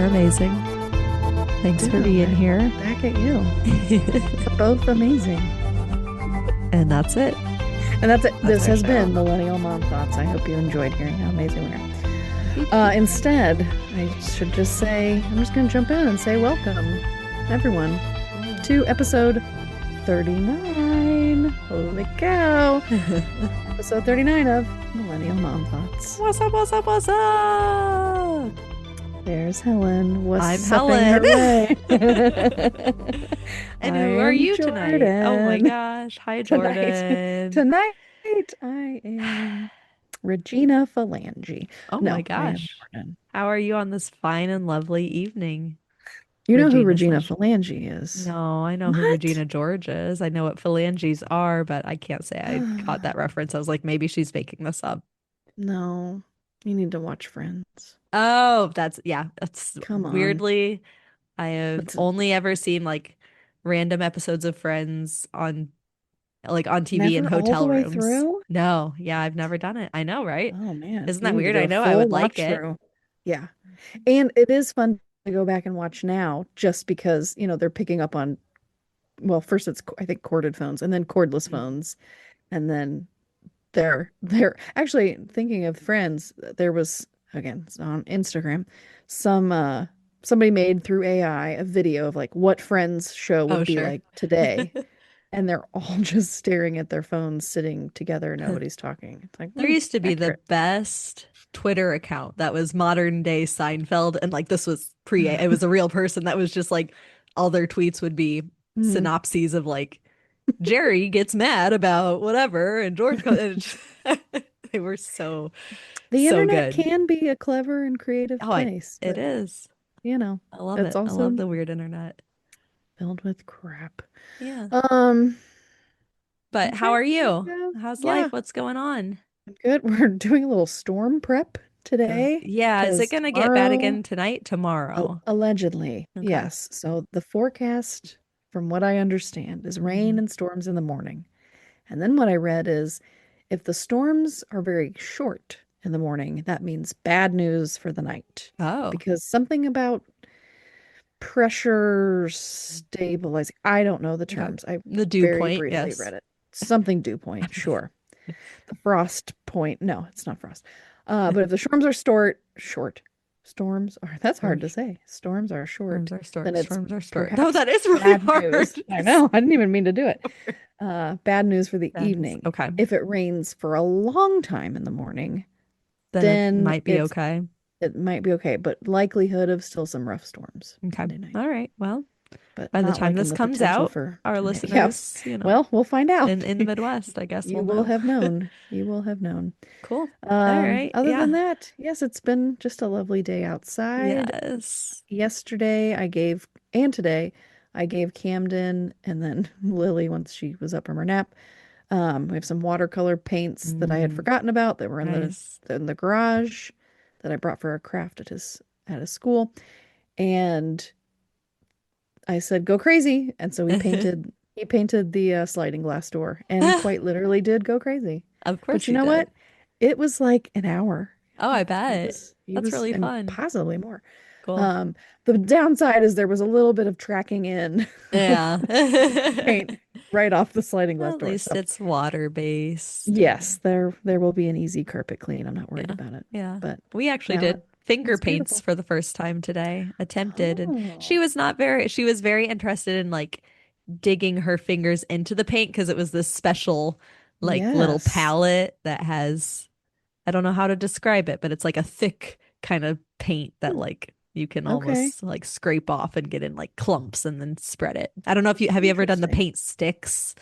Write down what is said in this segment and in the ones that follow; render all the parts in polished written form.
You're amazing. Thanks for being here. Back at you. We're both amazing. And that's it. And that's it. That's This our has show. been Millennial Mom Thoughts. I hope you enjoyed hearing how amazing we are. Instead, I should just say, I'm just going to jump in and say welcome, everyone, to episode 39. Holy cow. Episode 39 of Millennial Mom Thoughts. What's up, what's up, what's up? There's Helen. I'm Helen. And who are you tonight? Oh my gosh. Hi, Jordan. Tonight I am Regina Phalange. Oh No, my I am gosh. Morton. How are you on this fine and lovely evening? You know who Regina Regina Phalange is? No, I know who What? Regina George is. I know what phalanges are, but I can't say I caught that reference. I was like, maybe she's making this up. No, you need to watch Friends. Oh, that's Come on. weirdly, I have It's only ever seen like random episodes of Friends on on TV in never all the hotel way rooms. through. No, yeah, I've never done it. I know, right? Oh man, Isn't you that need to weird? do I a know I full would like watch it. through. Yeah. And it is fun to go back and watch now just because, they're picking up on, well, first it's I think corded phones and then cordless Mm. phones. And then they're actually thinking of Friends. There was, again, it's on Instagram, some somebody made through AI a video of like what Friends show Oh, would be sure. like today. And they're all just staring at their phones, sitting together. Nobody's talking. It's like, There used to be the accurate. best Twitter account that was modern day Seinfeld. And like this was it was a real person that was just like all their tweets would be Mhm. synopses of like Jerry gets mad about whatever and George they were The so internet good. can be a clever and creative Oh, place, it but is. you know, I love it's it. I love also the weird internet. filled with crap. Yeah. Um, But how okay. are you? How's life? Yeah, What's going on? I'm good. We're doing a little storm prep today Yeah, is it because gonna get bad again tomorrow, tonight? Tomorrow. allegedly, Okay. yes. So the forecast, from what I understand, is rain Hmm. and storms in the morning. And then what I read is if the storms are very short in the morning, that means bad news for the night. Oh. Because something about pressure stabilizing, I don't know the Okay. terms. I The dew very point, briefly yes. read it. Something dew point, sure. The frost point, no, it's not frost. But if the storms are short, storms are, that's hard to Storms, say. Storms are short, storms are short. then it's Storms are short. No, perhaps that is really bad hard. news. I know, I didn't even mean to do it. Bad news for the That is evening. okay. If it rains for a long time in the morning, Then it then might be okay. it might be okay, but likelihood of still some rough storms Okay. Monday night. All right. Well, But by the not time like in this the comes potential out, for our tornado. Yeah. listeners, Well, we'll find out. in the Midwest, I guess we'll You will know. have known. You will have known. Cool. All right. Other than Yeah. that, yes, it's been just a lovely day outside. Yes. Yesterday and today I gave Camden and then Lily, once she was up from her nap. We have some watercolor paints that I had Mm, forgotten about that were in nice. the garage that I brought for a craft at his school. And I said, go crazy. And so he painted the sliding glass door and quite literally did go crazy. Of But course you you know what? did. It was like an hour. Oh, I bet. He That's was, really and fun. possibly more. Cool. Um, the downside is there was a little bit of tracking in Yeah. paint right off the sliding glass At door. least So it's water based yes, and there will be an easy carpet clean. I'm not worried yeah. about it. Yeah. But We actually now did finger it's paints beautiful. for the first time today, attempted, and Oh, she was very interested in like digging her fingers into the paint because it was this special like little yes. palette that has I don't know how to describe it, but it's like a thick kind of paint that Hmm, like you can okay. almost like scrape off and get in like clumps and then spread it. I don't know if you have you ever done the Interesting. paint sticks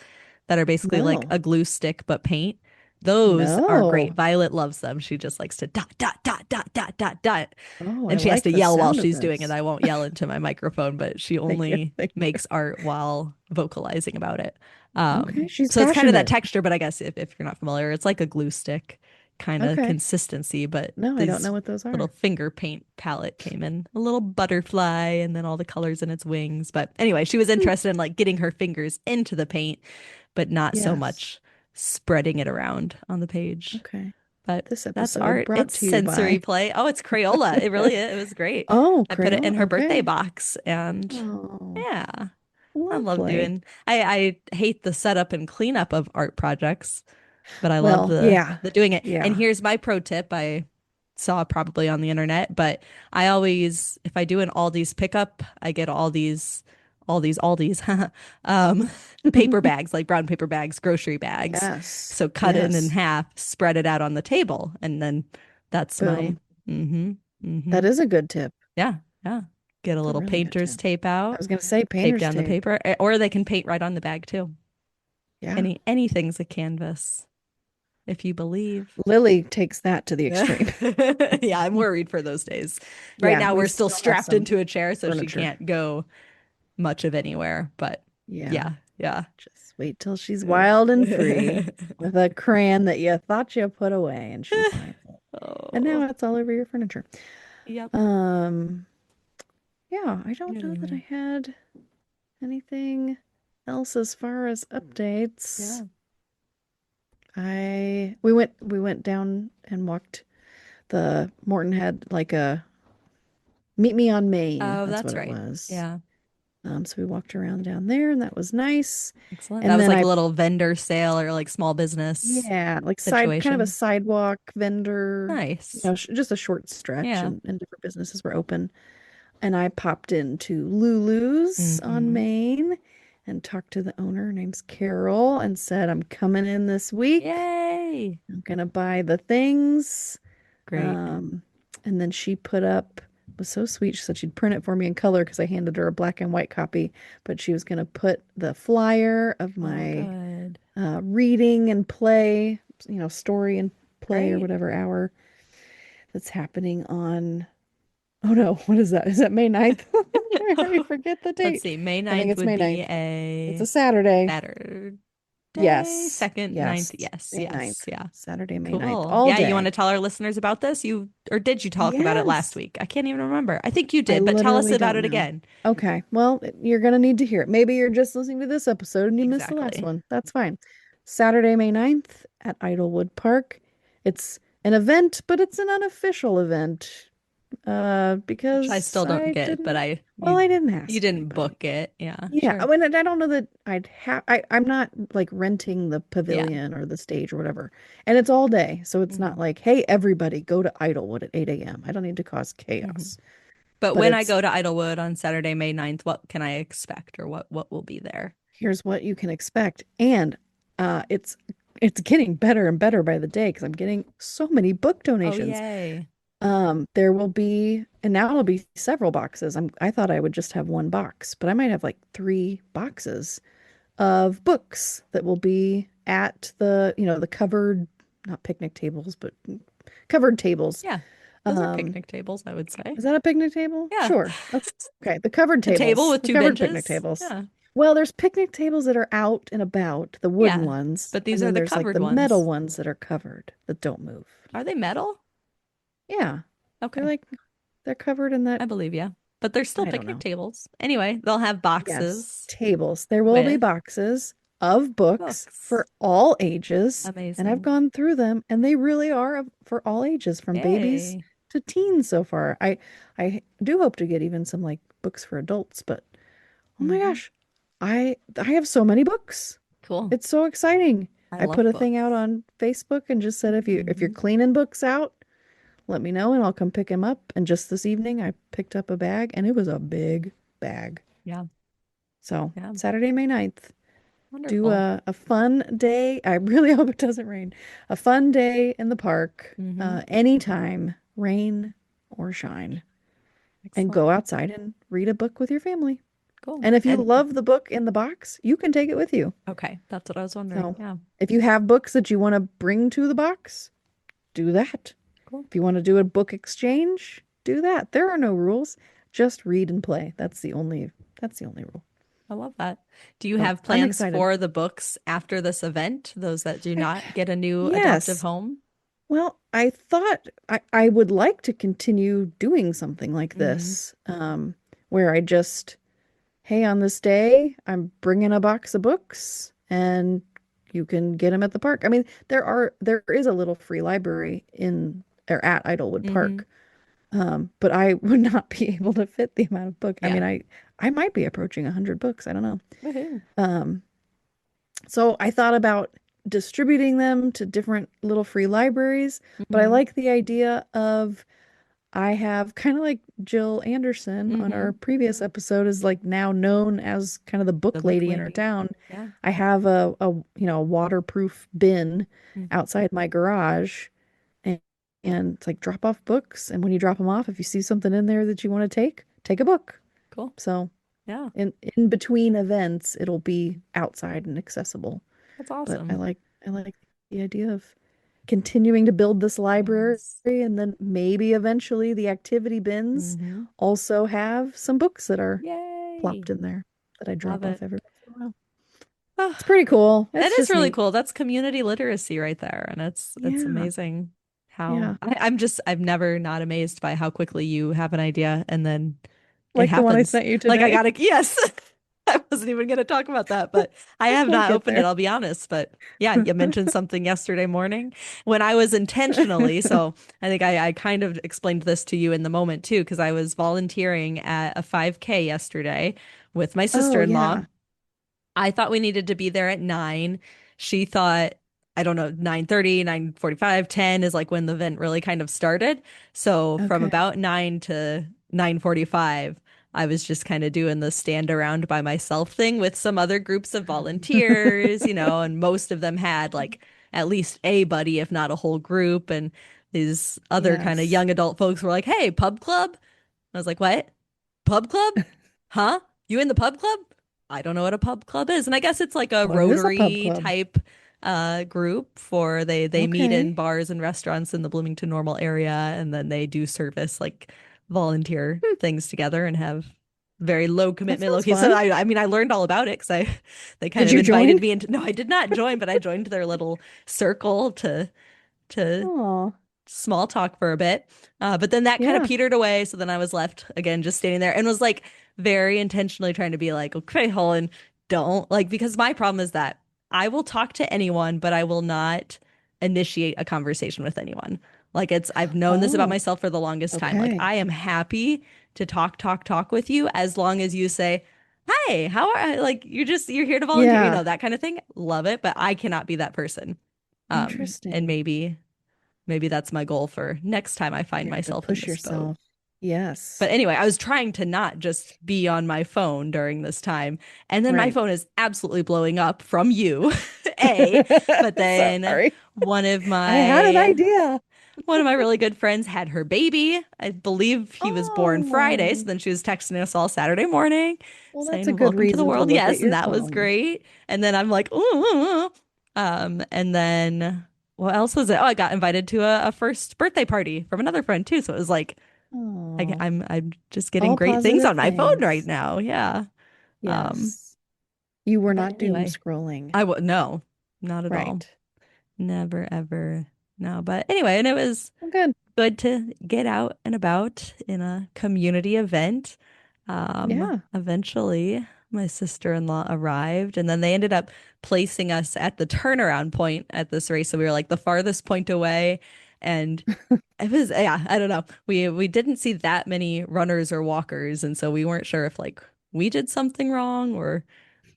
that are basically like No. a glue stick but paint? Those are great. No. Violet loves them. She just likes to dot dot dot dot dot dot dot. Oh, I And she has like to the yell while sound of she's doing it. this. I won't yell into my microphone, but she Thank you. only Thank you. makes art while vocalizing about it. Okay, she's So it's kind of that passionate. texture, but I guess if you're not familiar, it's like a glue stick kind of Okay. consistency, but No, I don't know these what those little are. finger paint palette came in a little butterfly and then all the colors in its wings. But anyway, she was Hmm. interested in like getting her fingers into the paint, but not so Yes. much spreading it around on the page. Okay. But This that's episode art. brought It's to you sensory by. play. Oh, it's Crayola. It really is. It was great. Oh, I put it in Crayola. her birthday Okay. box and Oh, yeah. I love lovely. doing I hate the setup and cleanup of art projects, but I love Well, yeah. the doing it. And Yeah. here's my pro tip I saw probably on the internet, but I always if I do an Aldi's pickup, I get Aldi's um paper bags, like brown paper bags, grocery bags. Yes. So cut it in Yes. half, spread it out on the table, and then that's my Boom. mm-hmm. That Mm-hmm. is a good tip. Yeah, yeah. Get a It's a little really good painter's tip. tape I out, was going to say tape painter's down the tape. paper, or they can paint right on the bag too. Yeah. Anything's a canvas, if you believe. Lily takes that to the extreme. Yeah, I'm worried for those days. Right Yeah, now, we we're still still have strapped some into a chair, so she furniture. can't go much of anywhere. But Yeah. yeah, yeah. Just wait till she's wild and free with a crayon that you thought you put away and she finds it. And now Oh, it's all over your furniture. yep. Um, yeah, I don't know that I Anyway, had anything else as far as updates. yeah. We went down and walked. The Morton had like a meet me on Main. Oh, That's that's what it right. was. Yeah, So we walked around down there and that was nice. excellent. That And was then like a little vendor sale or like small business yeah, like kind of a situation. sidewalk vendor, Nice. just a short stretch Yeah. and different businesses were open. And I popped into Lulu's on Mm-hmm. Main and talked to the owner, her name's Carol, and said, I'm coming in this week. Yay. I'm gonna buy the things. Great. Um, and then she put up, was so sweet. She said she'd print it for me in color because I handed her a black and white copy, but she was gonna put the flyer of Oh, my good. reading and play, story and play or Great. whatever hour that's happening on. Oh no, what is that? Is that May 9th? I already forget the Let's date. see. May I think 9th it's would May be 9th. It's a a Saturday. Saturday. Yes. Second, ninth. Yes. Yes, May 9th. yes. Yeah. Saturday, May 9th. Cool. All Yeah, you want day. to tell our listeners about this? You or did you talk about it last Yes. week? I can't even remember. I think you I did, but tell us literally about don't it know. again. Okay. Well, you're going to need to hear it. Maybe you're just listening to this episode and you missed the last Exactly. one. That's fine. Saturday, May 9th at Idlewood Park. It's an event, but it's an unofficial event. Which I Because still don't I get, but didn't, well, I didn't you ask didn't anybody. book it. Yeah, Yeah, I sure. mean, I don't know that I'd have. I'm not like renting the Yeah. pavilion or the stage or whatever, and it's all day, so it's not Hmm. like, hey, everybody, go to Idlewood at 8 a.m. I don't need to cause Hmm. chaos, But but when I it's go to Idlewood on Saturday, May 9th, what can I expect or what will be there? here's what you can expect, and it's getting better and better by the day because I'm getting so many book Oh, donations. yay. There will be, and now it'll be several boxes. I thought I would just have one box, but I might have like 3 boxes of books that will be at the covered, not picnic tables, but covered tables. Yeah. Those are Um, picnic tables, I would say. is that a picnic table? Yeah. Sure. Okay. The covered A table tables, with the two covered picnic benches. tables. Yeah. Well, there's picnic tables that are out and about, the wooden Yeah. ones, But these and are then the there's like covered the metal ones. ones that are covered that don't move. Are they metal? Yeah. They're Okay. like they're covered in that. I believe you. But they're still I don't picnic know. tables. Anyway, they'll have Yes, boxes tables. There will be with boxes of books books. for all ages, and I've Amazing. gone through them, and they really are for all ages, from babies Yay. to teens so far. I do hope to get even some like books for adults, but oh my Hmm. gosh, I have so many books. Cool. It's so exciting. I I put love a thing out books. on Facebook and just said if you're Hmm. cleaning books out, let me know and I'll come pick them up. And just this evening, I picked up a bag, and it was a big bag. Yeah. So Yeah. Saturday, May 9th, do Wonderful. a fun day. I really hope it doesn't rain. A fun day in the park, Hmm. anytime, rain or shine, and Excellent. go outside and read a book with your family. Cool. And if you And love the book in the box, you can take it with you. okay, that's what I was wondering. So Yeah. if you have books that you want to bring to the box, do that. Cool. If you want to do a book exchange, do that. There are no rules. Just read and play. That's the only rule. I love that. Do you So have I'm plans excited. for the books after this event? Those that do I, not get a new adoptive yes. home? Well, I thought I would like to continue doing something like Hmm. this, where I just, hey, on this day, I'm bringing a box of books and you can get them at the park. I mean, there is a little free library in or at Idlewood Hmm. Park. But I would not be able to fit the amount of book. I Yeah. mean, I might be approaching 100 books. I don't know. Woohoo. Um, so I thought about distributing them to different little free libraries, but I Hmm. like the idea of I have kind of like Jill Anderson on our Hmm. previous episode is like now known as kind of the The book book lady in our lady. town. Yeah. I have a waterproof bin Mm. outside my garage and, and it's like drop off books. And when you drop them off, if you see something in there that you want to take a book. Cool. So Yeah. in between events, it'll be outside and accessible. That's But awesome. I like the idea of continuing to build this library Yes. and then maybe eventually the activity bins Hmm. also have some books that are Yay. plopped in there that I Love drop it. off every once in a while. Oh, It's pretty cool. that It's is just really neat. cool. That's community literacy right there. And it's Yeah. amazing how Yeah. I'm never not amazed by how quickly you have an idea and then it Like the one I happens. sent you Like I today. gotta, yes. I wasn't even gonna talk about that, but I have We'll not get opened it, there. I'll be honest. But yeah, you mentioned something yesterday morning when I was intentionally, so I think I kind of explained this to you in the moment too, because I was volunteering at a 5K yesterday with my Oh, sister-in-law. yeah. I thought we needed to be there at 9. She thought, I don't know, 9:30, 9:45, 10 is like when the event really kind of started. So from Okay. about 9 to 9:45, I was just kind of doing the stand around by myself thing with some other groups of volunteers, and most of them had like at least a buddy, if not a whole group. And these other kind of Yes. young adult folks were like, "Hey, pub club?" I was like, "What? Pub club? Huh? You in the pub club?" I don't know what a pub club is. And I guess it's like a What is a pub Rotary club? type group for they meet in Okay. bars and restaurants in the Bloomington Normal area and then they do service like volunteer Hmm, things together and have very low that commitment low sounds key. So fun. I mean I learned all about it because I they kind Did of you invited join? me into no, I did not join, but I joined their little circle to Oh, small talk for a bit. But then that kind of yeah. petered away. So then I was left again, just standing there and was like very intentionally trying to be like, okay, Helen, don't like, because my problem is that I will talk to anyone, but I will not initiate a conversation with anyone. Like I've known this about Oh, myself for the longest time. Like okay. I am happy to talk with you as long as you say, hi, how are like you're here to volunteer, Yeah. that kind of thing. Love it. But I cannot be that person. And Interesting. maybe that's my goal for next time I find You have to myself in push this boat. yourself. Yes. But anyway, I was trying to not just be on my phone during this time. And then my Right. phone is absolutely blowing up from you, A. But then Sorry. one of I had an my idea. one of my really good friends had her baby. I believe he was born Friday. So Oh, then she was texting us all Saturday morning well, that's a saying, good "Welcome to the reason to world." look at Yes, and your that was phone. great. And then I'm like, ooh. And then what else was it? Oh, I got invited to a first birthday party from another friend too. So it was like Oh, I'm just getting all great things positive on my phone right things. now. Yeah. Um, Yes. You were but not doom anyway, scrolling. I would no, not at all. Right. Never ever. No, but anyway, and it was Well, good. good to get out and about in a community event. Yeah. Eventually, my sister-in-law arrived, and then they ended up placing us at the turnaround point at this race. So we were like the farthest point away, and it was yeah, I don't know. We didn't see that many runners or walkers, and so we weren't sure if like we did something wrong or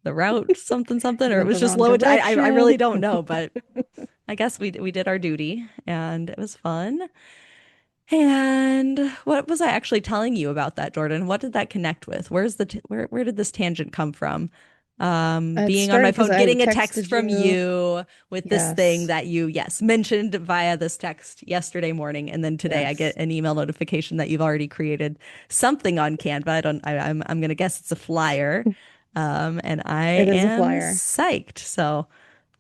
the route something, You or it went was the just wrong low. I really direction. don't know, but I guess we did our duty, and it was fun. And what was I actually telling you about that, Jordan? What did that connect with? Where's the t where did this tangent come from? It Being on started my because phone, I getting a text texted from you. you with this thing Yes. that you, yes, mentioned via this text yesterday morning, and then today I get Yes. an email notification that you've already created something on Canva. I don't, I'm gonna guess it's a flyer, and I It is a am flyer. psyched. So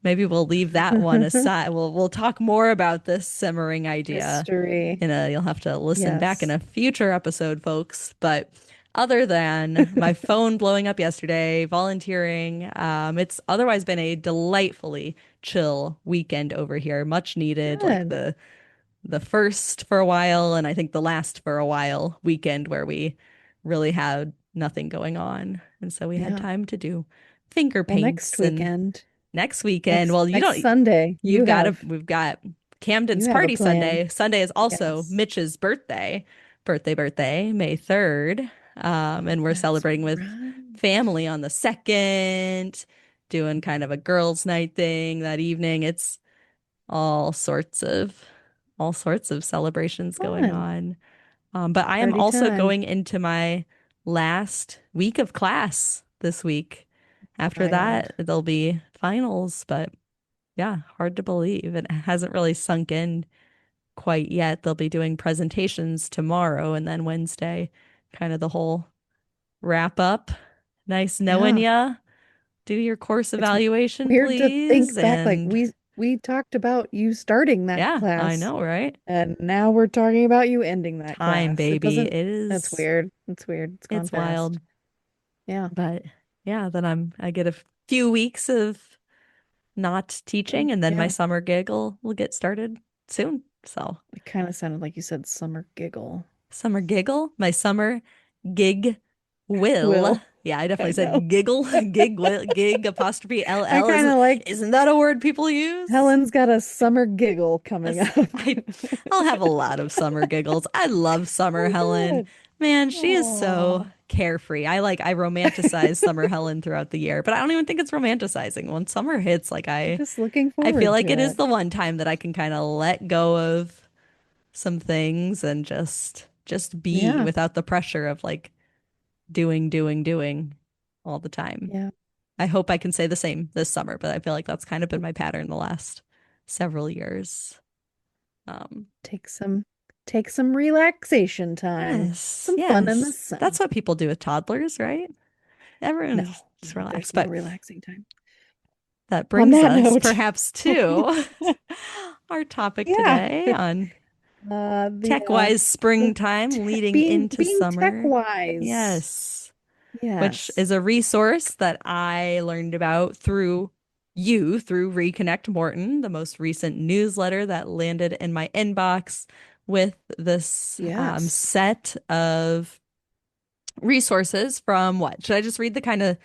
maybe we'll leave that one aside. We'll talk more about this simmering idea Mystery. you'll have to listen back in Yes. a future episode, folks. But other than my phone blowing up yesterday, volunteering, it's otherwise been a delightfully chill weekend over here. Much needed, like Good. the first for a while, and I think the last for a while weekend where we really had nothing going on. And so we had Yeah. time to do finger Well, next paints and weekend. next weekend. Well, you Next don't, Sunday, we've got you Camden's have a party plan. Sunday. Sunday is also Yes. Mitch's birthday, May 3rd. And we're That's celebrating with right. family on the 2nd, doing kind of a girls' night thing that evening. It's all sorts of all sorts of celebrations going Fun. on. But I am Party also time. going into my last week of class this week. After Wild. that, there'll be finals, but yeah, hard to believe. It hasn't really sunk in quite yet. They'll be doing presentations tomorrow and then Wednesday, kind of the whole wrap up. Nice knowing Yeah. ya. Do your course It's evaluation, weird to please. think back. Like And we talked about you starting that yeah, I class, know, right? and now we're talking about you ending that Time, class. It baby. doesn't, It that's is, weird. It's weird. It's gone it's fast. wild. Yeah. But yeah, then I get a few weeks of not teaching and then my Yeah. summer gig will get started soon. So It kind of sounded like you said summer giggle. summer giggle, my summer gig will. Will. Yeah, I I definitely know. said giggle, gig will, gig apostrophe I LL. kind of like Isn't that a word people use? Helen's got a summer giggle coming up. I I'll have a lot of summer giggles. I love summer Oh, Helen. good. Man, she is so Oh, carefree. I romanticize summer Helen throughout the year, but I don't even think it's romanticizing. When summer hits, I'm just looking I feel forward to like it is it. the one time that I can kind of let go of some things and just be Yeah. without the pressure of like doing all the time. Yeah. I hope I can say the same this summer, but I feel like that's kind of been my pattern the last several years. Um, Take some take some relaxation time. yes, Some fun in the yes. That's sun. what people do with toddlers, right? No, Everyone just no, relax. there's no But relaxing time. that On brings that us note, perhaps to our topic yeah. today on The tech-wise the springtime te leading into being tech summer. wise. Yes. Which Yes. is a resource that I learned about through Reconnect Morton, the most recent newsletter that landed in my inbox with this Yes. set of resources from what? Should I just read the kind of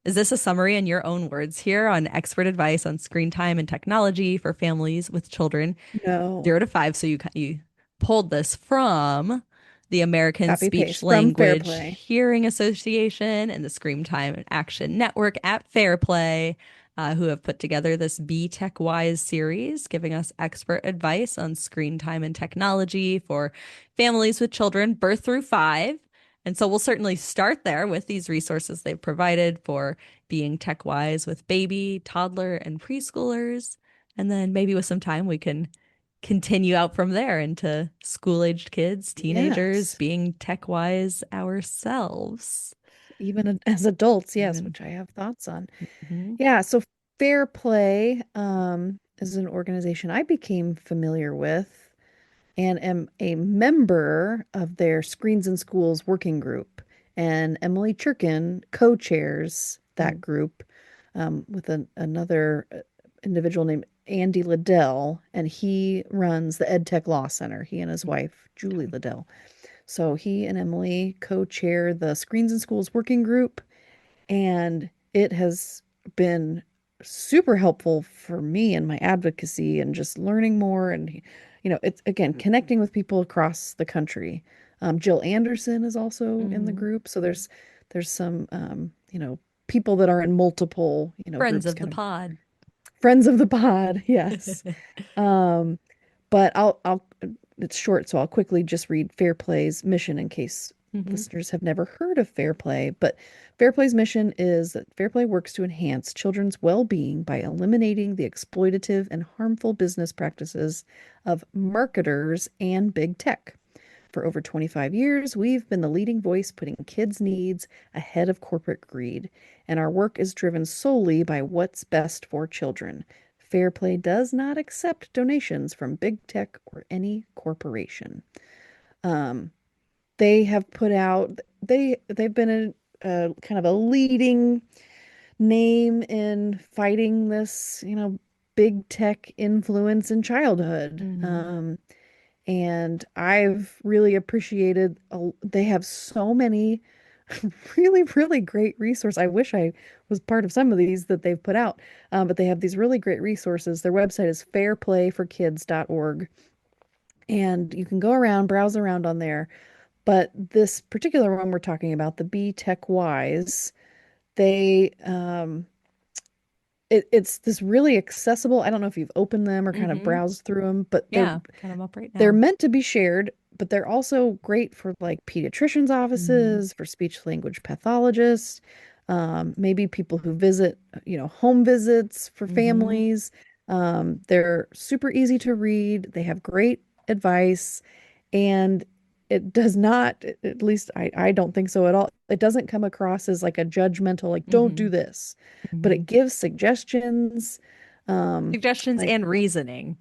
is this a summary in your own words here on expert advice on screen time and technology for families with children No. 0 to 5? So you pulled this from the American Copy Speech paste from Language Fairplay. Hearing Association and the Screen Time and Action Network at Fairplay, who have put together this Be Tech Wise series, giving us expert advice on screen time and technology for families with children birth through 5. And so we'll certainly start there with these resources they've provided for being tech wise with baby, toddler, and preschoolers. And then maybe with some time, we can continue out from there into school-aged kids, teenagers, Yes. being tech-wise ourselves. Even as adults, yes, Even which I have thoughts on. mhm. Yeah, so Fair Play is an organization I became familiar with and am a member of their Screens in Schools working group. And Emily Churkin co-chairs that Mm. group with another individual named Andy Liddell, and he runs the EdTech Law Center, he and his wife, Julie Liddell. So he and Emily co-chair the Screens in Schools working group, and it has been super helpful for me in my advocacy and just learning more. And, it's again connecting with people across the country. Jill Anderson is also in the Mm. group. So there's some, people that are in multiple, Friends groups, of the kind of pod. friends of the pod. Yes. Um, but it's short, so I'll quickly just read Fairplay's mission in case Hmm. listeners have never heard of Fairplay. But Fairplay's mission is that Fairplay works to enhance children's well-being by eliminating the exploitative and harmful business practices of marketers and big tech. For over 25 years, we've been the leading voice putting kids' needs ahead of corporate greed, and our work is driven solely by what's best for children. Fairplay does not accept donations from big tech or any corporation. Um, they have put out they've been a kind of a leading name in fighting this, big tech influence in childhood. Hmm. And I've really appreciated they have so many really, really great resource. I wish I was part of some of these that they've put out, but they have these really great resources. Their website is fairplayforkids.org, and you can go around, browse around on there. But this particular one we're talking about, the Be Tech Wise, they it's this really accessible. I don't know if you've opened them or kind of Mm-hmm. browsed through them, but Yeah, got them up right they're now. meant to be shared, but they're also great for like pediatricians' Mm-hmm. offices, for speech language pathologists, maybe people who visit, home visits for Mm-hmm. families. They're super easy to read. They have great advice, and it does not, at least I don't think so at all. It doesn't come across as like a judgmental, like, don't Mm-hmm. do this, but Mm-hmm. it gives suggestions. Suggestions Like, and reasoning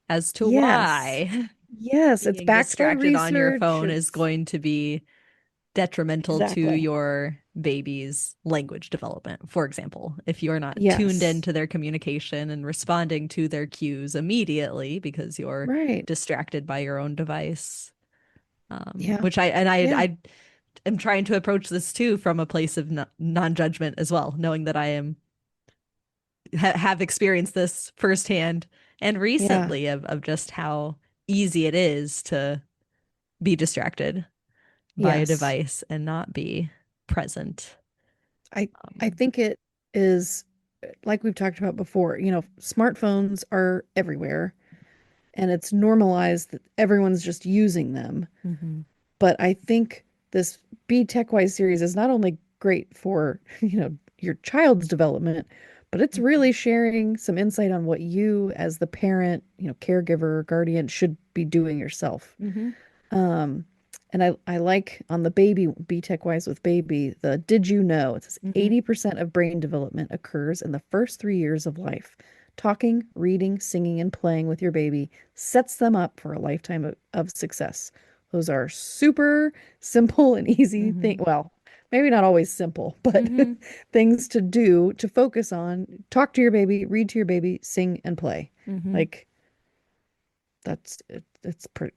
as to yes. why Yes, it's being backed by distracted on your research. phone is It's going to be detrimental to exactly. your baby's language development. For example, if you're not tuned Yes. into their communication and responding to their cues immediately because you're Right. distracted by your own device. Yeah. Which Yeah. I am trying to approach this too from a place of non-judgment as well, knowing that I am have experienced this firsthand and Yeah. recently of just how easy it is to be distracted by a Yes. device and not be present. I I think it is like we've talked about before, smartphones are everywhere and it's normalized that everyone's just using them. Mm-hmm. But I think this Be TechWise series is not only great for, your child's development, but it's Mm-hmm. really sharing some insight on what you as the parent, caregiver, guardian should be doing yourself. Mm-hmm. Um, and I like on the baby, Be Tech Wise with baby, the did you know? It says Mm-hmm. 80% of brain development occurs in the first 3 years of life. Talking, reading, singing, and playing with your baby sets them up for a lifetime of success. Those are super simple and easy thing. Mm-hmm. Well, maybe not always simple, but Mm-hmm. things to do to focus on. Talk to your baby, read to your baby, sing and play. Mm-hmm. Like that's it,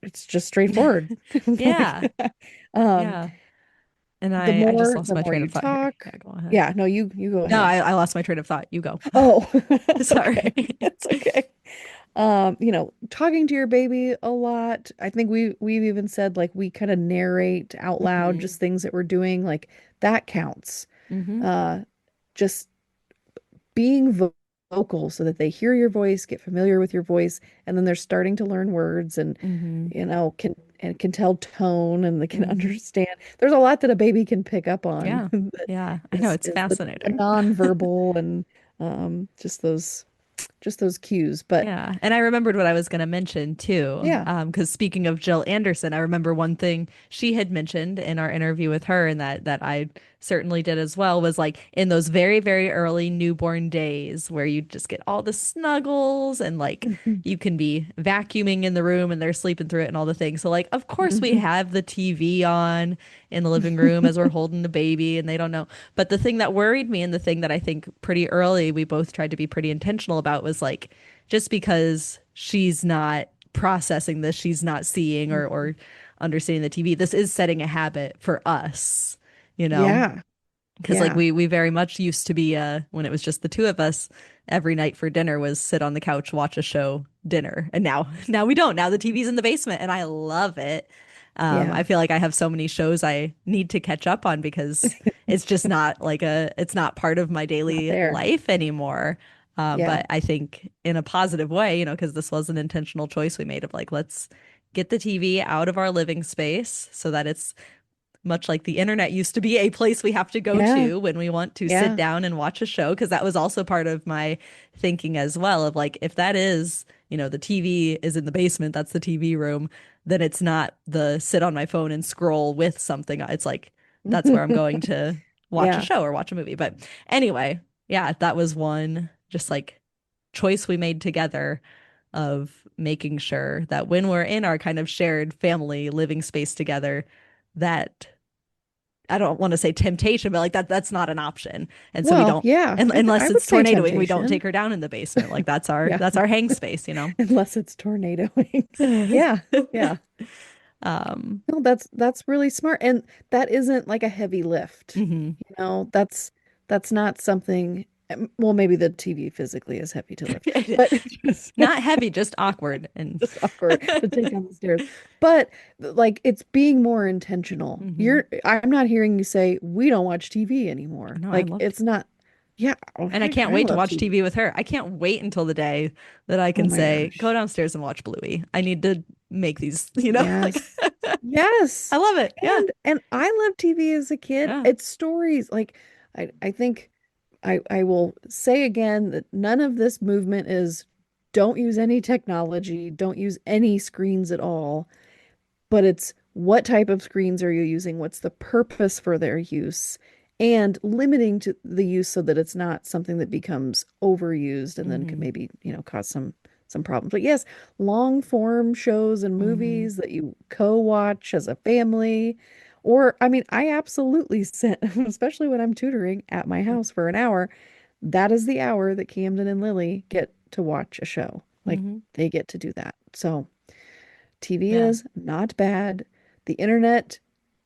it's just straightforward. Yeah. Like, um, Yeah. And the I just more lost the my more train you of thought here. talk, Yeah, go ahead. yeah, no, you go No, ahead. I lost my train of thought. You go. Oh, okay, Sorry. that's okay. Talking to your baby a lot. I think we've even said like we kind of narrate out loud Mm-hmm. just things that we're doing, like that counts. Mm-hmm. Uh, just being vocal so that they hear your voice, get familiar with your voice, and then they're starting to learn words and Mm-hmm. can tell tone and they can Mm-hmm. understand. There's a lot that a baby can pick up on Yeah. that Yeah. I know is it's is the fascinating. nonverbal and just those cues. But Yeah. And I remembered what I was going to mention too. yeah. Because speaking of Jill Anderson, I remember one thing she had mentioned in our interview with her, and that I certainly did as well, was like in those very, very early newborn days where you just get all the snuggles and like you can be vacuuming in the room and they're sleeping through it and all the things. So like, of course we have the TV on in the living room as we're holding the baby and they don't know. But the thing that worried me and the thing that I think pretty early we both tried to be pretty intentional about was like, just because she's not processing this, she's not seeing or understanding the TV, this is setting a habit for us, you know? Yeah. Because like Yeah. we very much used to be when it was just the two of us, every night for dinner was sit on the couch, watch a show, dinner. And now we don't. Now the TV's in the basement and I love it. I Yeah. feel like I have so many shows I need to catch up on because it's just not like it's not part of my Not daily there. life anymore. Yeah. But I think in a positive way, because this was an intentional choice we made of like, let's get the TV out of our living space so that it's much like the internet used to be a place we have to go Yeah. to when we want to sit Yeah. down and watch a show. Because that was also part of my thinking as well of like, if that is, the TV is in the basement, that's the TV room, then it's not the sit on my phone and scroll with something. It's like, that's where I'm going to watch a Yeah. show or watch a movie. But anyway, yeah, that was one just like choice we made together of making sure that when we're in our kind of shared family living space together, that I don't want to say temptation, but like that's not an option. And so we Well, don't yeah, unless I it's would say tornadoing, we don't temptation. take her down in the basement. Like that's our Yeah. that's our hang space. Unless it's tornadoing. Yeah. Yeah. No, that's really smart. And that isn't like a heavy lift. Hmm. You know, that's not something well, maybe the TV physically is heavy to lift, but just Not heavy, just awkward and just awkward to take down the stairs. But like it's being more intentional. hmm. I'm not hearing you say we don't watch TV anymore. No, I Like love it's not, yeah, all and I right, can't I wait to love watch TV. TV with her. I can't wait until the day that I Oh can my say, go gosh. downstairs and watch Bluey. I need to make these, like Yes. Yes. I love it. Yeah. And I loved TV as a kid. Yeah. It's stories. Like I think I will say again that none of this movement is don't use any technology, don't use any screens at all, but it's what type of screens are you using? What's the purpose for their use? And limiting to the use so that it's not something that becomes overused and then could Hmm. maybe, cause some problems. But yes, long form shows and Hmm. movies that you co-watch as a family. Or, I mean, I absolutely sit, especially when I'm tutoring at my house for an hour. That is the hour that Camden and Lily get to watch a show. Like Hmm. they get to do that. So TV Yeah. is not bad. The internet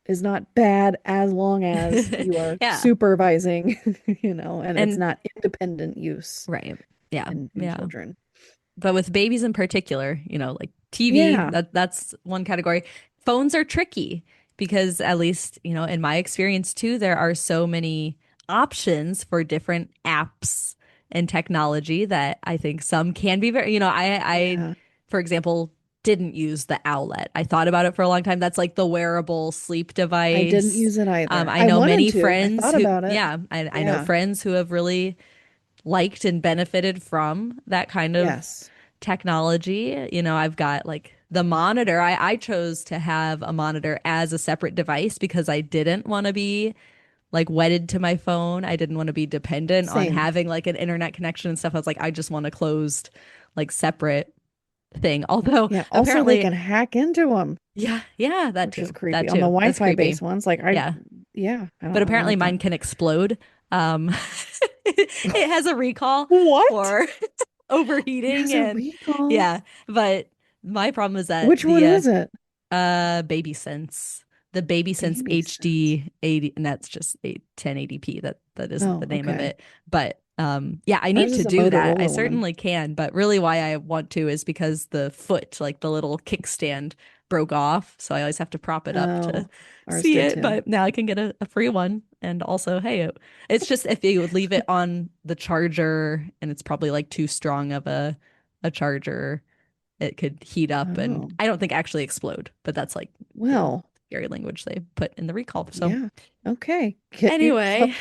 is not bad as long as you are Yeah. supervising, and it's And not independent use right. Yeah. in Yeah. children. But with babies in particular, like TV, Yeah. that's one category. Phones are tricky because at least, in my experience too, there are so many options for different apps and technology that I think some can be very, I, Yeah. for example, didn't use the Owlet. I thought about it for a long time. That's like the wearable sleep I didn't device. use it either. I I know wanted many to. I friends thought who, about it. yeah, I know Yeah. friends who have really liked and benefited from that kind of Yes. technology. I've got like the monitor. I chose to have a monitor as a separate device because I didn't want to be like wedded to my phone. I didn't want to be dependent on Same. having like an internet connection and stuff. I was like, I just want a closed, like separate thing. Although Yeah. Also, they apparently, can hack into them, yeah, yeah, that which is too. creepy. That On the too. That's Wi-Fi creepy. based ones, Yeah. yeah, But I don't apparently like that. mine can explode. Um, it has a recall What? for It overheating has a and recall. yeah, but my problem is that Which one is it? Baby Sense, the Baby Sense Baby sense. HD 80, and that's just a 1080p. That isn't the Oh, name of okay. it. But yeah, I Ours need to is a do that. I Motorola one. certainly can, but really why I want to is because the foot, like the little kickstand broke off, so I always have to prop it up to Oh, ours see did it, too. but now I can get a free one. And also, hey, it's just if you would leave it on the charger and it's probably like too strong of a charger, it could heat up and Oh, I don't think actually explode, but that's like the well, scary language they put in the recall. So yeah. Okay. So anyway,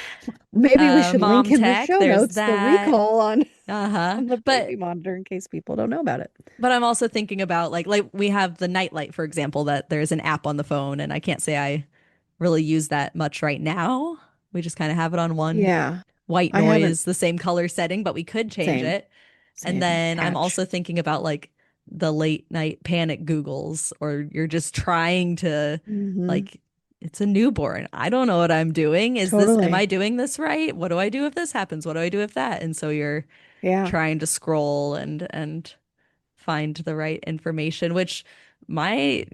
maybe we should link mom in the tech, show there's notes the that. recall on Uh-huh. on the But baby monitor in case people don't know about it. I'm also thinking about like we have the nightlight, for example, that there's an app on the phone, and I can't say I really use that much right now. We just kind of have it on one Yeah. white I haven't noise, the same color setting, but we could change same, it. And same then I'm patch. also thinking about like the late night panic Googles, or you're just trying to Mm-hmm. like, it's a newborn. I don't know what I'm doing. Am I Totally. doing this right? What do I do if this happens? What do I do if that? And so you're Yeah. trying to scroll and find the right information, which my,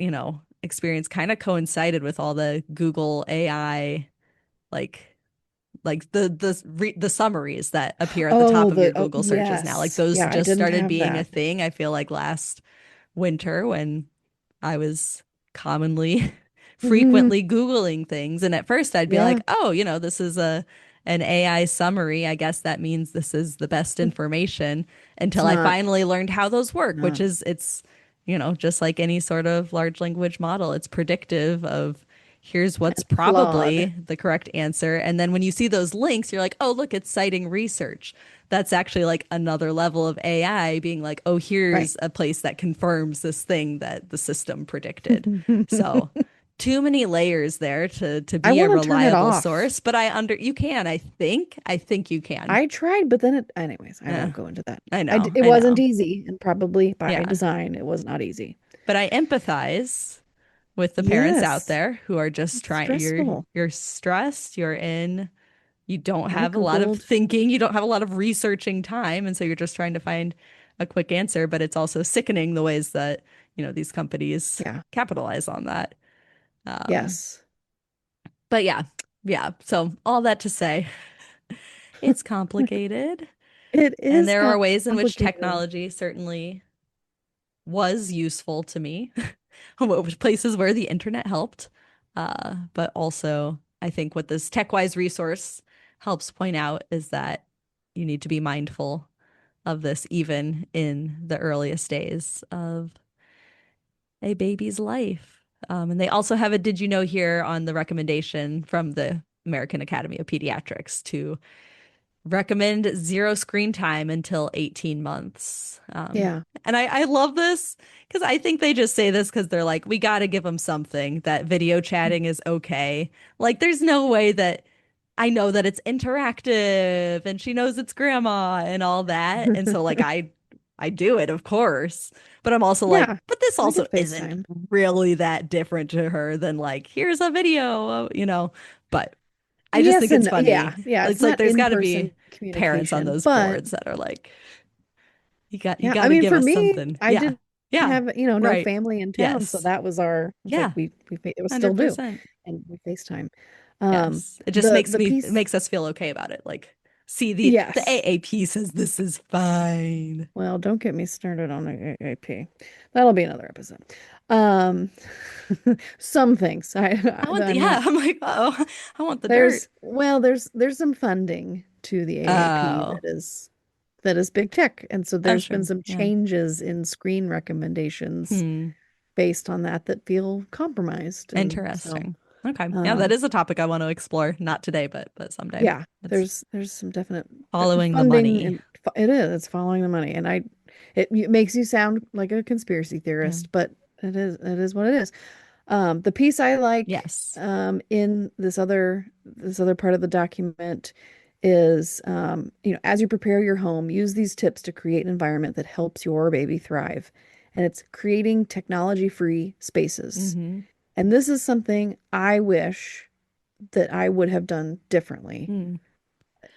experience kind of coincided with all the Google AI, like the summaries that appear at the top Oh, of your the oh Google searches now. Like yes. those Yeah, I just didn't started have being a that. thing, I feel like last winter when I was commonly Hmm. frequently Googling things. And at first I'd be Yeah. like, oh, this is a an AI summary. I guess that means this is the best information It's until I not finally learned how those work, which not is just like any sort of large language model. It's predictive of here's what's and flawed. probably the correct answer. And then when you see those links, you're like, oh, look, it's citing research. That's actually like another level of AI being like, oh, Right. here's a place that confirms this thing that the system predicted. So too many layers there to I be a want to turn it reliable off. source, but you can, I think you can. I tried, but then anyways, I Yeah, won't go into that. I know, It I wasn't know. easy, and probably by Yeah. design, it was not easy. But I empathize with the parents out Yes, there who are just it's trying, stressful. you're stressed, you don't I have a lot of Googled, thinking, you don't have a lot of researching time, and so you're just trying to find a quick answer, but it's also sickening the ways that, these companies Yeah. capitalize on that. Um, Yes. but yeah, yeah. So all that to say, it's complicated. It And is there are ways in which complicated. technology certainly was useful to me, places where the internet helped. But also, I think what this TechWise resource helps point out is that you need to be mindful of this even in the earliest days of a baby's life. And they also have a did you know here on the recommendation from the American Academy of Pediatrics to recommend zero screen time until 18 months. Yeah. And I love this because I think they just say this because they're like, we got to give them something that video chatting is okay. Like, there's no way that I know that it's interactive and she knows it's grandma and all that. And so, like, I do it, of course. But I'm also like, Yeah. but this We also could isn't FaceTime. really that different to her than like, here's a video. But I just Yes think it's and no. Yeah. funny. Yeah. It's It's like not there's got to be in-person parents on communication, those but boards that are like, you yeah, got I to mean, give for us me, something. I Yeah. didn't Yeah. have, no Right. family in town, so Yes. that was our, it's like Yeah. it was still do, 100%. and we FaceTime. Yes. It just The makes the me it piece, makes us feel okay about it. Like, see the yes. AAP says this is fine. Well, don't get me started on the AAP. That'll be another episode. Um, some things I'm Yeah, not. I'm like, oh, I want the dirt. There's some funding to the AAP Oh. that is big tech, and so Oh, there's been sure. some Yeah. changes in screen recommendations Hmm. based on that feel compromised, and so Interesting. Okay. Yeah, that um, is a topic I want to explore. Not today, but someday. yeah, It's there's some definite following the funding, money. and it is, it's following the money, and it makes you sound like a conspiracy Yeah. theorist, but it is what it is. The piece I like Yes. in this other part of the document is, as you prepare your home, use these tips to create an environment that helps your baby thrive. And it's creating technology-free spaces. Mm-hmm. And this is something I wish that I would have done differently, Mm.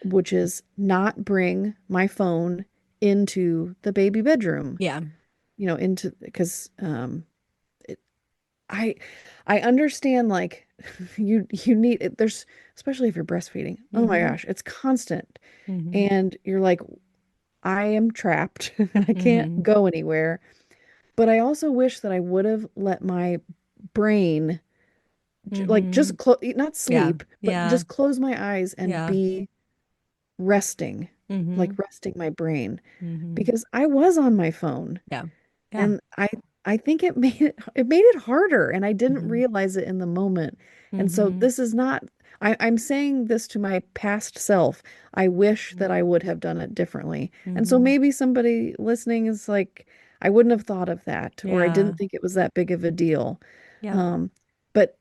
which is not bring my phone into the baby bedroom, Yeah. into because I I understand, like, you need it, there's, especially if you're breastfeeding. Oh my Mm-hmm. gosh, it's constant. Mm-hmm. And you're like, I am trapped and I can't Mm-hmm. go anywhere. But I also wish that I would have let my brain like Mm-hmm. just close, not Yeah. sleep, but Yeah. just close my eyes and Yeah. be resting, Mm-hmm. like resting my brain, Mm-hmm. because I was on my phone. Yeah. Yeah. And I think it made it harder, and I didn't Mm-hmm. realize it in the moment. And so Mm-hmm. this is not, I'm saying this to my past self. I wish that I would have done it differently. And so Mm-hmm. maybe somebody listening is like, I wouldn't have thought of that, or I Yeah. didn't think it was that big of a deal. Yep. Um, but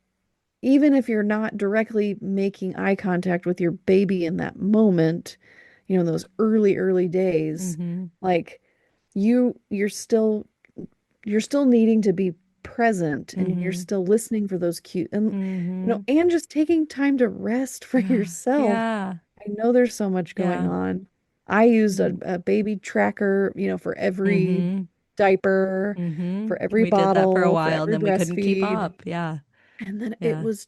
even if you're not directly making eye contact with your baby in that moment, in those early days, Mm-hmm. like, you're still needing to be present, and you're Mm-hmm. still listening for those cues, and Mm-hmm. and just taking time to rest for Yeah. yourself. Yeah. I know there's so much going Yeah. on. I used Mm-hmm. a baby tracker, for every Mm-hmm. diaper, Mm-hmm. for every We did that for a bottle, for while and every then we couldn't keep breastfeed. up. Yeah. And then Yeah. it was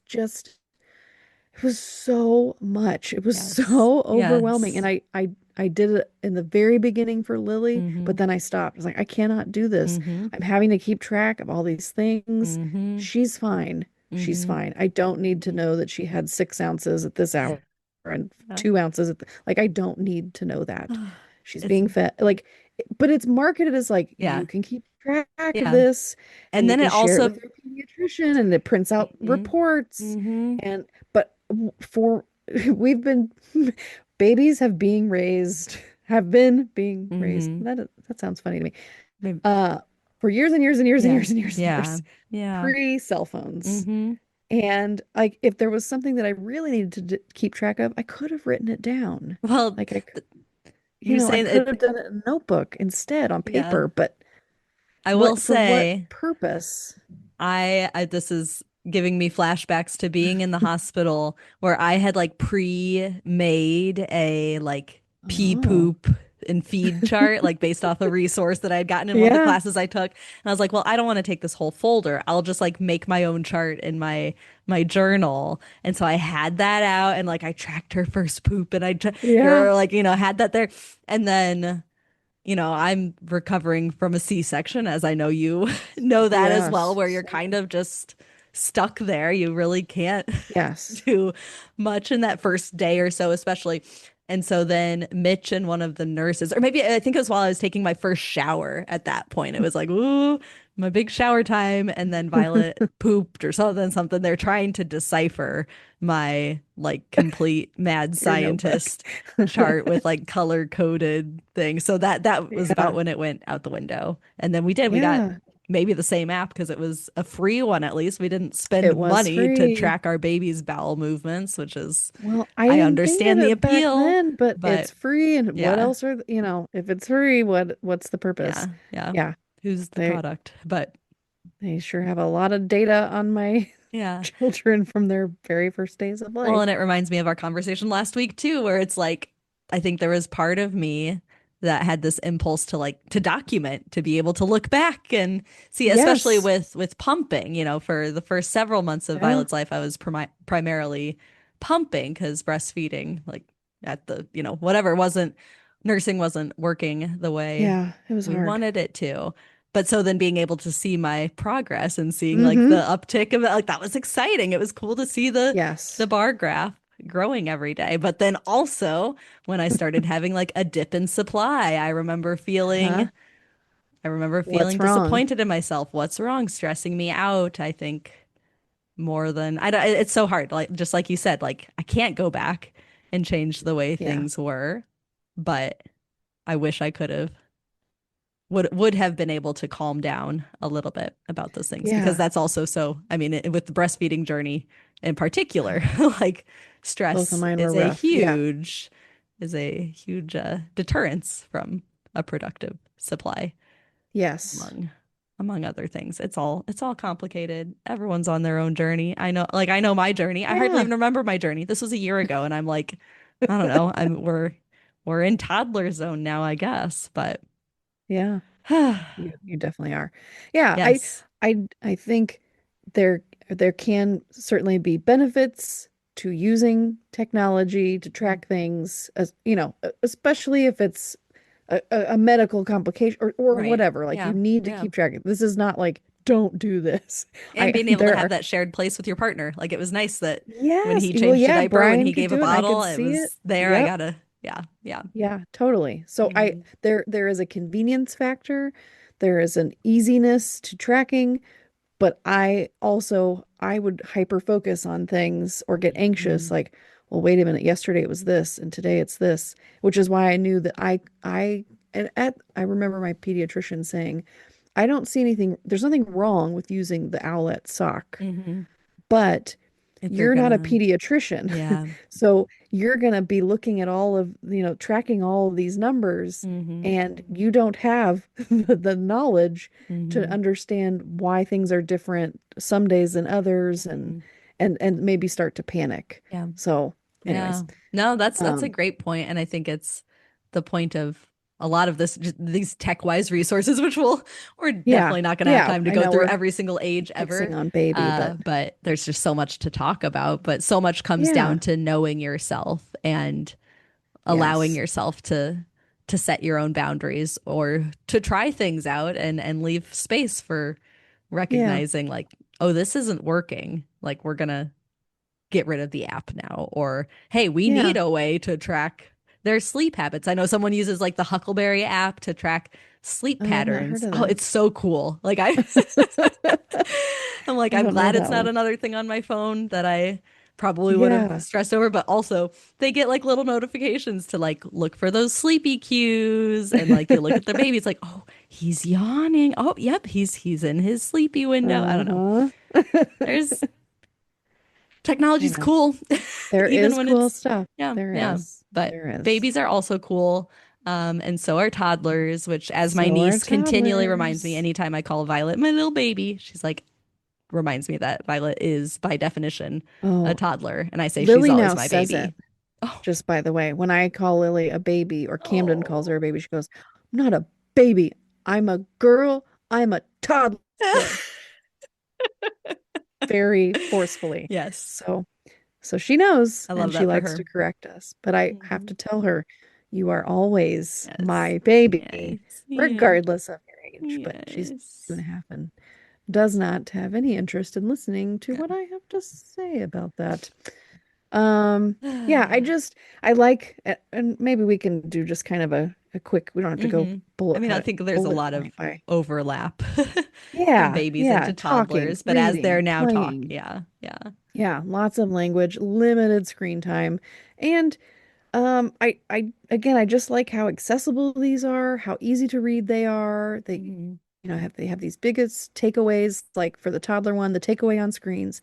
so much. It was Yes. so overwhelming. And Yes. I did it in the very beginning for Lily, Mm-hmm. but then I stopped. I was like, I cannot do this. Mm-hmm. I'm having to keep track of all these things. Mm-hmm. She's fine. She's Mm-hmm. fine. I don't need to know that she had 6 ounces at this hour and Yeah. 2 ounces like, I don't need to know that. She's It's being fed. Like, but it's marketed as like, yeah. you can keep track of Yeah. this, And and you then can it share it also with your pediatrician, and it prints out mm-hmm. reports. Mm-hmm. And but for we've been babies have been being raised. Mm-hmm. That sounds funny to me. Maybe, Uh, for years and years and years and yeah. years and years and Yeah. years, Yeah. pre-cell phones. Mm-hmm. And like, if there was something that I really needed to keep track of, I could have written it down. Well, Like, you're I saying could have it done it in a notebook instead on yeah. paper. But I will for what say purpose? I this is giving me flashbacks to being in the hospital where I had like pre-made a like pee Oh, poop and feed chart, like based off a resource that I had gotten in one of the Yeah. classes I took. And I was like, well, I don't want to take this whole folder. I'll just like make my own chart in my journal. And so I had that out and like I tracked her first poop and Yeah. or like, had that there. And then I'm recovering from a C-section, as I know you know that as well, Yes. where you're kind Same. of just stuck there. You really can't Yes. do much in that first day or so, especially. And so then Mitch and one of the nurses, or maybe I think it was while I was taking my first shower at that point, it was like, ooh, my big shower time. And then Violet pooped or something. They're trying to decipher my like complete mad Your notebook. scientist chart with like color coded things. So that was about Yeah. when it went out the window. And then we got Yeah. maybe the same app because it was a free one at least. We didn't It spend was money to free. track our baby's bowel movements, which is Well, I I didn't think of understand the it back appeal, then, but it's but free, and what yeah, else if it's free, what's the purpose? yeah, yeah. Yeah, Who's the they product? But they sure have a lot of data on my yeah. children from their very first days of Well, life. and it reminds me of our conversation last week too, where it's like I think there was part of me that had this impulse to like to document, to be able to look back and see, especially Yes. with pumping, for the first several months of Yeah. Violet's life, I was primarily pumping because breastfeeding, like at the, whatever wasn't nursing wasn't working the way Yeah, it was we hard. wanted it to. But so then being able to see my progress and seeing like the Mm-hmm. uptick of it, like that was exciting. It was cool to see the Yes. bar graph growing every day. But then also when I started having like a dip in supply, Uh-huh. I remember What's feeling wrong? disappointed in myself. What's wrong? Stressing me out, I think more than I don't, it's so hard. Like just like you said, like I can't go back and change the way Yeah. things were, but I wish I could have would have been able to calm down a little bit about those things because Yeah. that's also so I mean with the breastfeeding journey in particular like Both of stress mine were is a rough. Yeah. huge deterrence from a productive supply Yes. among other things. It's all complicated. Everyone's on their own journey. I know my journey. I hardly Yeah. even remember my journey. This was a year ago and I'm like I don't know. We're in toddler zone now, I guess, but Yeah. You definitely are. Yeah, yes. I think there can certainly be benefits to using technology to track things, as especially if it's a medical complication or Right. whatever. Like, you Yeah. need to Yeah. keep tracking. This is not like, don't do this. And I being able to there have are that shared place with your partner. Like it was nice that when Yes. he Well, changed a yeah, diaper, when Brian he could gave a do it and I could bottle, it see it. was there. I Yep. gotta, yeah, yeah. Yeah, totally. So Mhm. there is a convenience factor. There is an easiness to tracking. But I would hyper focus on things or get anxious, Mhm. like, well, wait a minute, yesterday it was this and today it's this, which is why I knew that I remember my pediatrician saying, I don't see anything, there's nothing wrong with using the owlet sock, Mhm. but If you're you're not a gonna, pediatrician. yeah. So you're going to be looking at all of, tracking all of these numbers, Mhm. and you don't have the knowledge to Mhm. understand why things are different some days than others, and Mhm. maybe start to panic. Yeah. So, anyways, Yeah. No, that's a um, great point, and I think it's the point of a lot of these tech-wise resources, which we're yeah, definitely not going to have yeah, time to I go know through we're every single age fixing ever. on baby, but But there's just so much to talk about. But so much comes down yeah, to knowing yourself and allowing yes, yourself to set your own boundaries or to try things out and leave space for yeah, recognizing like, oh, this isn't working. Like we're gonna get rid of the app now. Or, hey, we need yeah. a way to track their sleep habits. I know someone uses like the Huckleberry app to track sleep Oh, I've not heard patterns. of Oh, that. it's so cool. Like I'm like, I I'm don't know glad it's that not one. another thing on my phone that I probably would have Yeah. stressed over, but also they get like little notifications to like look for those sleepy cues and like you look at their baby, it's like, oh, he's yawning. Oh, yep, he's in his sleepy window. I don't know. Uh-huh. There's I technology's know. cool, There even is when cool it's stuff. yeah, There yeah. is. But There is. babies are also cool. And so are toddlers, which as my So are niece continually reminds me toddlers. anytime I call Violet my little baby, she's like, reminds me that Violet is by definition a Oh, toddler. And I say she's Lily always now my says it. baby. Oh. Just by the way, when I call Lily a baby or Camden calls her Oh. a baby, she goes, I'm not a baby. I'm a girl. I'm a toddler. Very forcefully. Yes. So, so she knows I and love she that for likes to her. correct us. But I have Mhm. to tell her, you are always Yes. my baby, Yes. Yeah. regardless of your age. But she's two and Yes. a half and does not have any interest in listening to what I have to say about that. Yeah, I like, and maybe we can do just kind of a quick, we don't have to go hmm I mean, I think there's a bullet lot of point by. overlap from Yeah, babies yeah, into talking, toddlers, but as they're reading, now playing. yeah, yeah. Yeah, lots of language, limited screen time. And again, I just like how accessible these are, how easy to read they are. hmm They have these biggest takeaways, like for the toddler one, the takeaway on screens.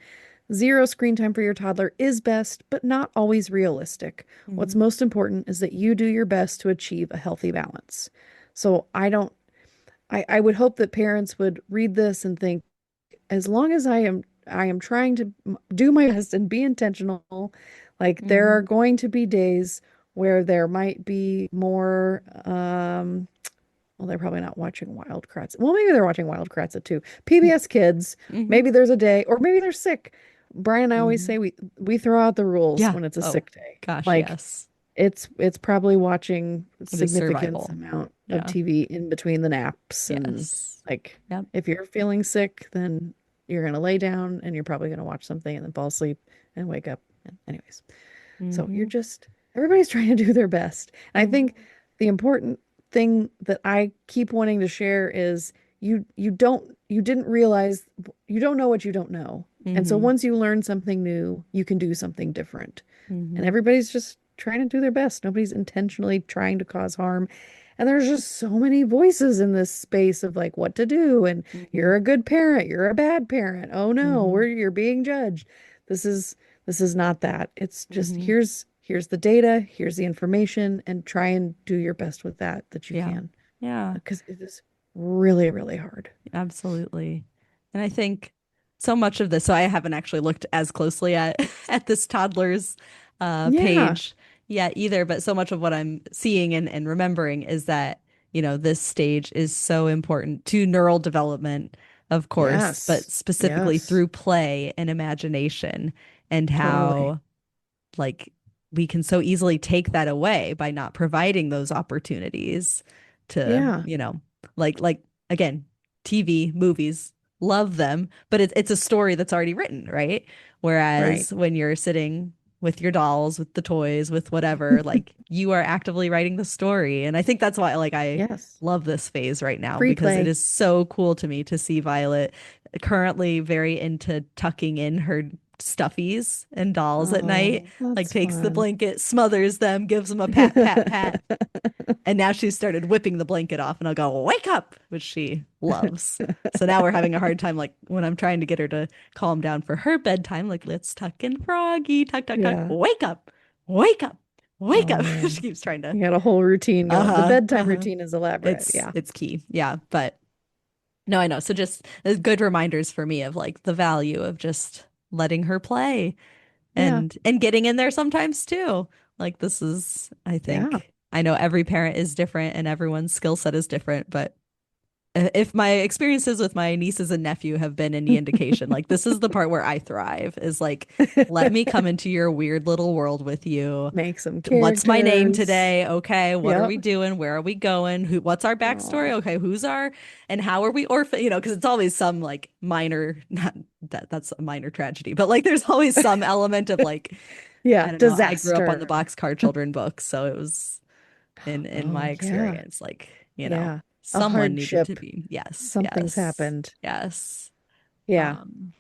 Zero screen time for your toddler is best, but not always realistic. What's hmm most important is that you do your best to achieve a healthy balance. So I don't, I would hope that parents would read this and think, as long as I am trying to do my best and be intentional, like there are hmm going to be days where there might be more well, they're probably not watching Wild Kratts. Well, maybe they're watching Wild Kratts at two. PBS Kids, hmm maybe there's a day, or maybe they're sick. Brian and I always hmm say we throw out the rules Yeah. when it's a Oh, sick day. gosh, Like yes. it's probably watching It is significant survival. amount of Yeah. TV in between the naps, and Yes. like Yep. if you're feeling sick, then you're gonna lay down and you're probably gonna watch something and then fall asleep and wake up. And anyways, so you're hmm just everybody's trying to do their best. And I think hmm the important thing that I keep wanting to share is you didn't realize you don't know what you don't know. And so hmm once you learn something new, you can do something different. And hmm everybody's just trying to do their best. Nobody's intentionally trying to cause harm. And there's just so many voices in this space of like what to do. And hmm you're a good parent, you're a bad parent. Oh no, hmm you're being judged. This is this is not that. It's just hmm here's the data, here's the information, and try and do your best with that you Yeah. can. Yeah. Because it is really, really hard. Absolutely. And I think so much of this, so I haven't actually looked as closely at at this toddler's Yeah. page yet either, but so much of what I'm seeing and remembering is that, this stage is so important to neural development, of course, but Yes. specifically Yes. through play and imagination and Totally. how like we can so easily take that away by not providing those opportunities to, Yeah. like again, TV, movies, love them, but it's a story that's already written, right? Right. Whereas when you're sitting with your dolls, with the toys, with whatever, like you are actively writing the story. And I think that's why like I Yes. love this phase right now Free because it play. is so cool to me to see Violet currently very into tucking in her stuffies and dolls at night, Oh, like that's takes the fun. blanket, smothers them, gives them a pat, pat, pat. And now she's started whipping the blanket off, and I'll go, wake up, which she loves. So now we're having a hard time, like when I'm trying to get her to calm down for her bedtime, like, let's tuck in Froggy, tuck, tuck, tuck, Yeah. wake up, wake up, wake Oh up. She man. keeps trying to, You got a whole routine going. The uh-huh, bedtime uh-huh. routine is elaborate. Yeah. It's key. Yeah. But no, I know. So just good reminders for me of like the value of just letting her play Yeah. and getting in there sometimes too. Like this is, I Yeah. think, I know every parent is different and everyone's skill set is different, but if my experiences with my nieces and nephew have been any indication, like this is the part where I thrive is like, let me come into your weird little world with you. Make some What's my name characters. today? Okay, what are Yep. we doing? Where are we going? What's our backstory? Oh. Okay, who's our and how are we orphan? Because it's always some like minor, not that's a minor tragedy, but like there's always some element of like, Yeah. I don't know. I grew up on the Disaster. Boxcar Children books, so it was in Oh my yeah. experience, like, Yeah. A someone needed to hardship. be, yes, Something's yes, happened. yes. Yeah. Um,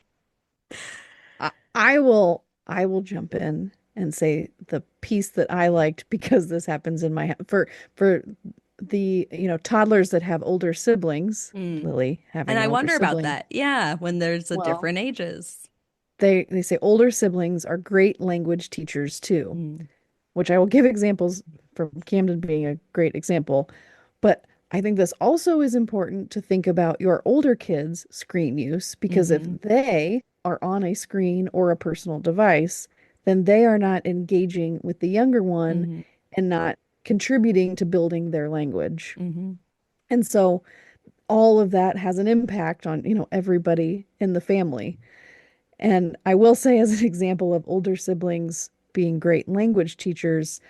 I will jump in and say the piece that I liked because this happens in my for the toddlers that have older siblings, mm. Lily And having I an older wonder about sibling. that. Yeah, when there's a Well, different ages. they say older siblings are great language teachers too, Mm, which I will give examples from Camden being a great example. But I think this also is important to think about your older kids' screen use because if hmm they are on a screen or a personal device, then they are not engaging with the younger one Hmm. and not contributing to building their language. Hmm. And so all of that has an impact on, everybody in the family. And I will say, as an example of older siblings being great language teachers,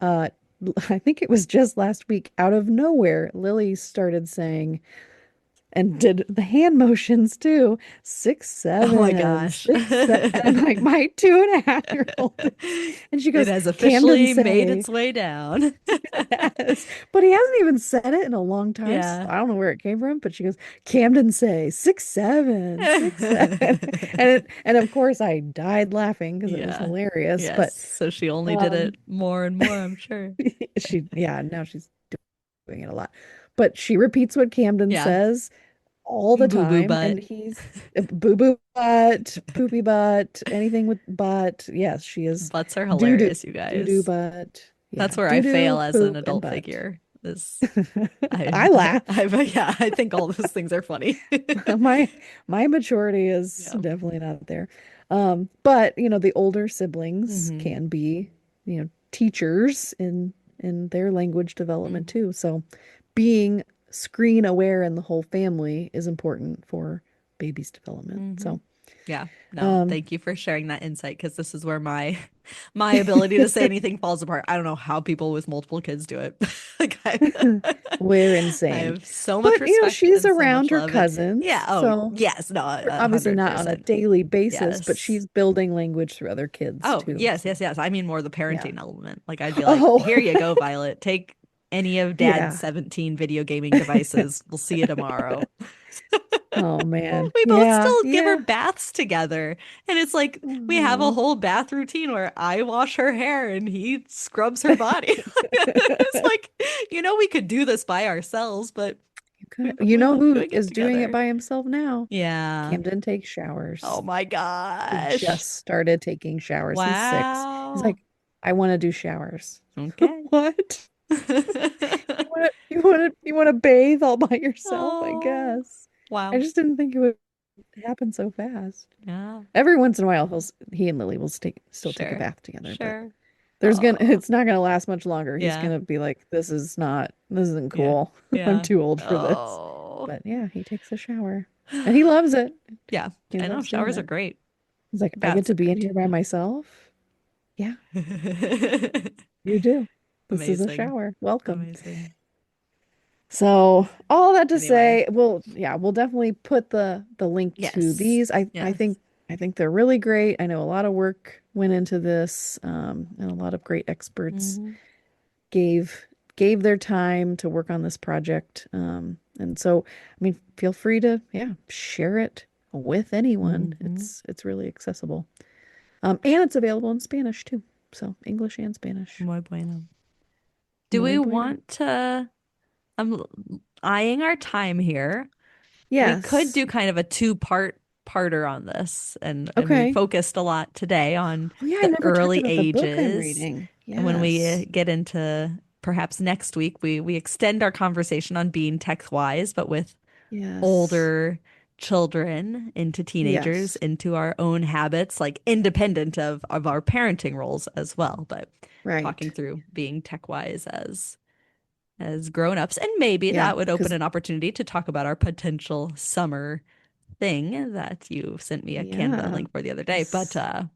uh, I think it was just last week, out of nowhere, Lily started saying, and did the hand motions too. Six, Oh my seven, gosh. 6, 7. And I'm like, my 2.5-year-old is, and she It goes, has Camden officially made say, its way down. yes. But he hasn't even said it in a long time. So Yeah. I don't know where it came from, but she goes, Camden say 6, 7, 6, 7. And of course I died laughing because it was Yeah. hilarious. Yes. But So she only did um it more and more, I'm sure. now she's doing it a lot. But she repeats what Camden Yeah. says all the Boo boo time, butt. and he's boo boo butt, poopy butt, anything with butt. Yes, she is Butts are doo doo, hilarious, you doo doo guys. butt. That's Yeah, where I doo fail doo, as an poop, and adult butt. figure. Is I laugh. yeah, I think all those things are funny. My my maturity is Yeah. definitely not there. But the older siblings Hmm. can be, teachers in their language development Hmm. too. So being screen aware in the whole family is important for baby's development. Hmm. So, Yeah. No, um, thank you for sharing that insight because this is where my my ability to say anything falls apart. I don't know how people with multiple kids do it. Like we're I insane. have so much But, respect she's and so around much her love and cousins. yeah, oh So yes, no, obviously not on a 100%. daily basis, but Yes. she's building language through other kids Oh, too. yes, So, yes, yes. I mean more the yeah. parenting element. Like I'd be like, Oh, here you go, Violet. Take any of dad's yeah. 17 video gaming devices. We'll see you tomorrow. Oh man. We both Yeah. still give her Yeah. baths together. And it's like we have a Oh. whole bath routine where I wash her hair and he scrubs her body. It's like, we could do this by ourselves, but You we know like who doing it is doing it together. by himself now? Yeah. Camden takes Oh showers. my He gosh. just started taking showers. He's 6. He's Wow. like, I want to do showers. Okay. What? You want to bathe all by yourself, I Oh, guess. I wow. just didn't think it would happen so fast. Yeah, Every once in a while, he and Lily will still take a sure. bath together, but Sure. Oh, it's not gonna last much longer. He's yeah. gonna be like, this isn't Yeah. cool. I'm Yeah. too old for this. Oh. But yeah, he takes a shower and he loves it. Yeah. He I know loves doing showers are it. great. He's like, I get Baths to are be in great here too. by myself. Yeah, you do. This is a Amazing. shower. Welcome. Amazing. So all that to Anyway, say, we'll definitely put the link to yes. these. Yes. I think they're really great. I know a lot of work went into this, and a lot of great experts Hmm. gave their time to work on this project. And so, I mean, feel free to share it with anyone. Hmm. It's really accessible. And it's available in Spanish too. So English and Spanish. Muy bueno. Do we Muy bueno. want to? I'm eyeing our time here. We could Yes. do kind of a two-parter on this, and we Okay. focused a lot today on Oh yeah, I the never talked early about the book I'm ages. reading. And when we Yes. get into perhaps next week, we extend our conversation on being tech wise, but with Yes. older children into teenagers, Yes. into our own habits, like independent of our parenting roles as well, but talking Right. through being tech wise as grown-ups. And maybe Yeah. that would open Because an opportunity to talk about our potential summer thing that you sent me a Canva yeah. link for the other day. But 'Cause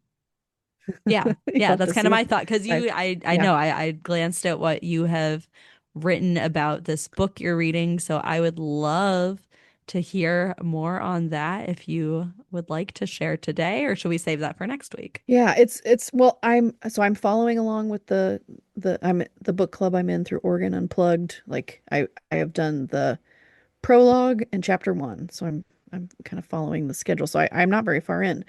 yeah, you'll yeah, have that's to kind of see if my thought because I I yeah. know I glanced at what you have written about this book you're reading, so I would love to hear more on that if you would like to share today, or should we save that for next week? Yeah, it's well, I'm following along with the book club I'm in through Oregon Unplugged. Like I have done the prologue and chapter 1. So I'm kind of following the schedule. So I'm not very far in.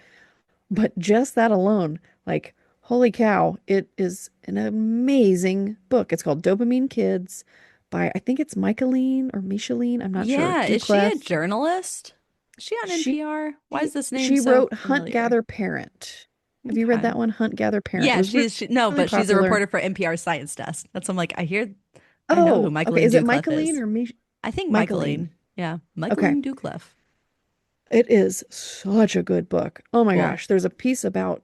But just that alone, like, holy cow, it is an amazing book. It's called Dopamine Kids by, I think it's Michaeline or Micheline, I'm not sure, Yeah, is she a Duclef. journalist? Is she on She NPR? Why is this name she so wrote Hunt familiar? Gather Parent. Have you read Okay. that one? Hunt Gather Parent. It Yeah, was no, really but she's a popular. reporter for NPR Science Desk. That's I'm like, I know who Oh, okay. Michaeline Is it Duclef Michaeline is. or I think Michaeline? Michaeline. Yeah, Okay. Michaeline Duclef. It is such a good book. Oh my Cool. gosh. There's a piece about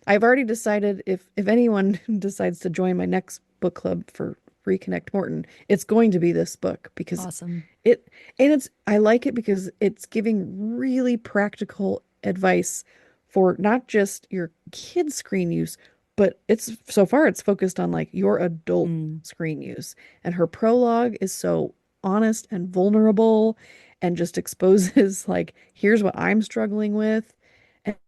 I've already decided if anyone decides to join my next book club for Reconnect Morton, it's going to be this book because Awesome. it it's I like it because it's giving really practical advice for not just your kids' screen use, but it's so far it's focused on like your adult Mm, screen use. And her prologue is so honest and vulnerable and just exposes like here's what I'm struggling with.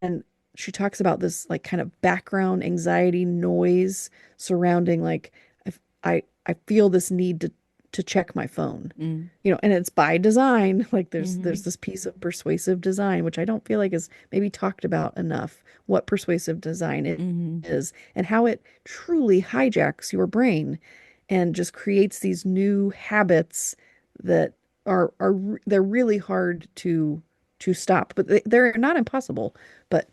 And she talks about this like kind of background anxiety noise surrounding like I feel this need to check my phone. mm, And it's by design. Like mm-hmm, there's this piece of persuasive design, which I don't feel like is maybe talked about enough, what persuasive design mm-hmm, is and how it truly hijacks your brain and just creates these new habits that they're really hard to stop, but they're not impossible. But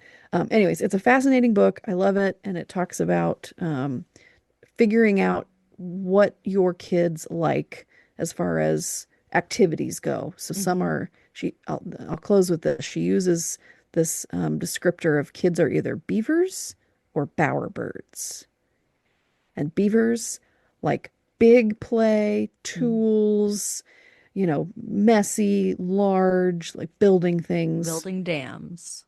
anyways, it's a fascinating book. I love it, and it talks about figuring out what your kids like as far as activities go. So some mm-hmm. are I'll close with this. She uses this descriptor of kids are either beavers or bowerbirds. And beavers like big play, Mm. tools, messy, large, like building things, Building dams.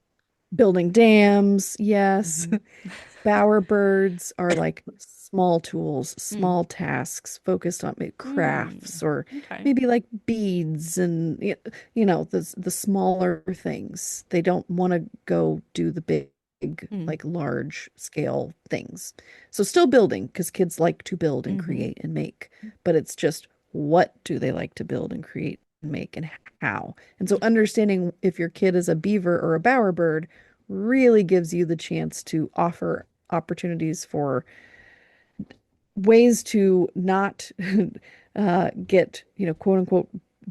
building dams, yes. Mm-hmm. Bowerbirds are like small tools, Mm. small tasks focused on maybe Mm. crafts or Okay. maybe like beads and the smaller things. They don't want to go do the big Mm. like large scale things. So still building because kids like to build and Mm-hmm. create and make, but it's just what do they like to build and create and make and how. And so understanding if your kid is a beaver or a bowerbird really gives you the chance to offer opportunities for ways to not get, quote unquote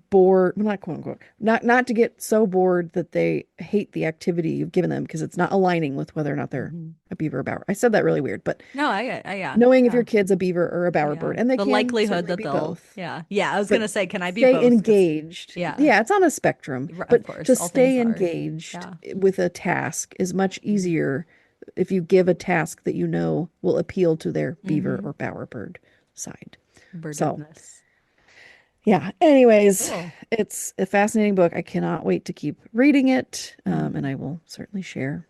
bored, well, not quote unquote, not to get so bored that they hate the activity you've given them because it's not aligning with whether or not they're Mm-hmm. a beaver or bower. I said that really weird, but No, yeah, knowing if yeah, your kid's a beaver or a yeah. bowerbird, and they The can likelihood certainly that be they'll, both, yeah. I was but gonna say, can I be stay both? Because, engaged. yeah, Yeah, it's on a spectrum, of but course, to all things stay are. engaged Yeah. with a task is much Mm-hmm. easier if you give a task that you know will appeal to their beaver Mm-hmm. or bowerbird side. So, Birdedness. yeah, anyways, Cool. it's a fascinating book. I cannot wait to keep reading it. And Mm-hmm. I will certainly share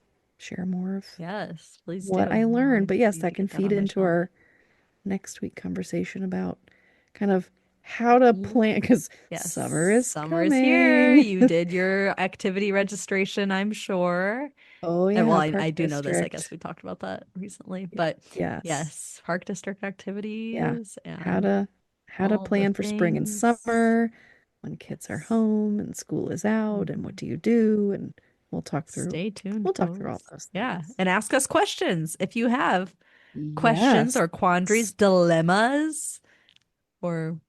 more of Yes, please do. what I Well, learned. I But yes, need to that can get that feed on my into shelf. our next week conversation about kind of how to Mm. plan because summer Yes, is summer is here. coming. You did your activity registration, I'm sure. Oh And well, yeah, Park I do know this. I guess District. we talked about that recently. But Yes. yes, Park District Yeah. activities How and to how to all the plan for spring and things. summer when kids are Yes. home and school is out and what Mhm. do you do? And we'll talk through Stay tuned, we'll talk through all folks. those Yeah. things. And ask us questions if you have questions Yes. or quandaries, dilemmas, or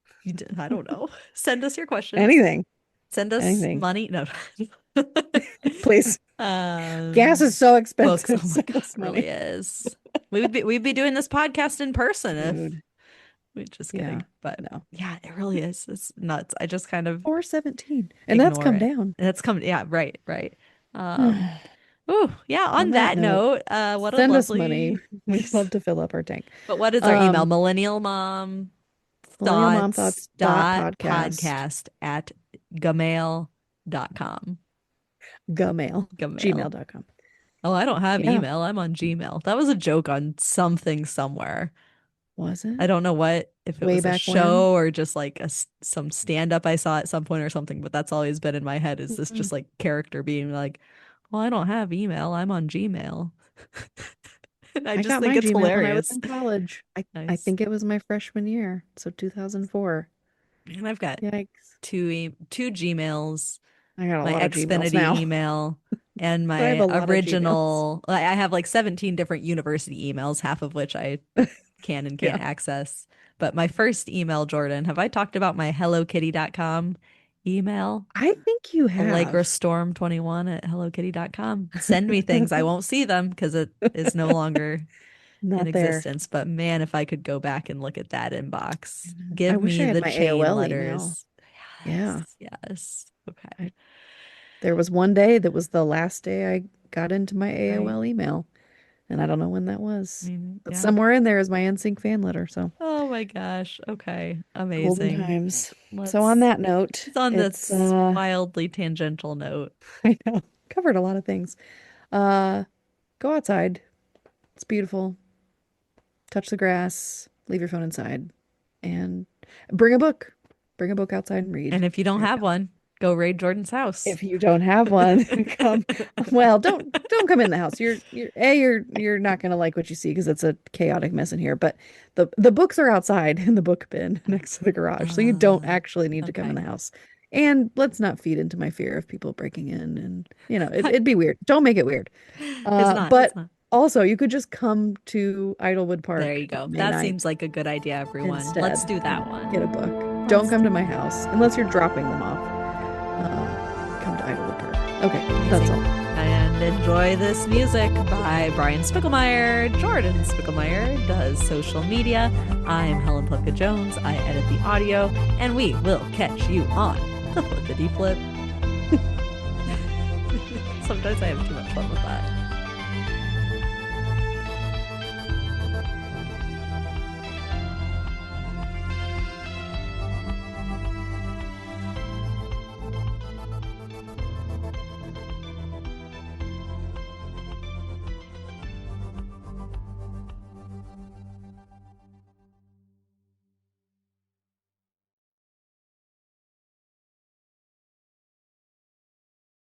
I don't know. Send us your questions. Anything. Send us Anything. money. No. Please. Gas Um, is so books. expensive. Oh my Send God, us it really money. is. We'd be doing this podcast in person if Dude. we just Yeah. kidding. But No. yeah, it really is. It's nuts. I just kind of 417. And that's ignore come it. down. And it's come, yeah, right, right. Um, On oh, yeah, on that that note, note, what a send us money. lovely We'd love to fill up our tank. but what is our email? Um, Millennial Mom Thoughts dot millennialmomthoughts.podcast, podcast at gmail.com. gmail, Gmail. gmail.com. Oh, I don't have Yeah. email. I'm on Gmail. That was a joke on something somewhere. Was I it? don't know what, if it Way was a back when? show or just like some stand up I saw at some point or something, but that's always been in my head is this Mm. just like character being like, well, I don't have email. I'm on Gmail. And I I just got think my it's Gmail when I was hilarious. in college. I Nice. think it was my freshman year, so 2004. And I've got Yikes. two Gmails, I got a my lot of Gmails Xfinity now. email and But I have a my lot of Gmails. original. I have like 17 different university emails, half of which I can and Yeah. can't access. But my first email, Jordan, have I talked about my hellokitty.com email? I think you have. AllegraStorm21 at hellokitty.com. Send me things. I won't see them because it is no longer in Not there. existence. But man, if I could go back and look at that inbox, I give wish I me had the my chain AOL email. letters. Yeah. Yes, yes. Okay. I, there was one day that was the last day I got into my Right. AOL email. And I don't know when that was. But Yeah. somewhere in there is my NSYNC fan letter. So Oh my gosh. Okay. golden Amazing. times. So on Let's that note, it's on it's this wildly tangential note. I know, covered a lot of things. Uh Go outside. It's beautiful. Touch the grass, leave your phone inside, and bring a book. Bring a book outside and read. And if you don't There have you go. one, go raid Jordan's house. If you don't have one, come. Well, don't come in the house. You're not gonna like what you see because it's a chaotic mess in here. But the books are outside in the book bin next to the garage, so you don't Uh, actually need to come in okay. the house. And let's not feed into my fear of people breaking in, and I- it'd be weird. Don't make it weird. It's not. It's But not. also you could just come to Idlewood There Park you go. May That night seems like a good idea, everyone. instead. Let's do that one. Get a book. Don't Let's come do to my that. house unless you're dropping them off. Come to Idlewood Park. Okay, that's Amazing. all. And enjoy this music by Brian Spiegelmeyer. Jordan Spiegelmeyer does social media. I'm Helen Plevka-Jones. I edit the audio, and we will catch you on the Flippity Flip. Sometimes I have too much fun with that.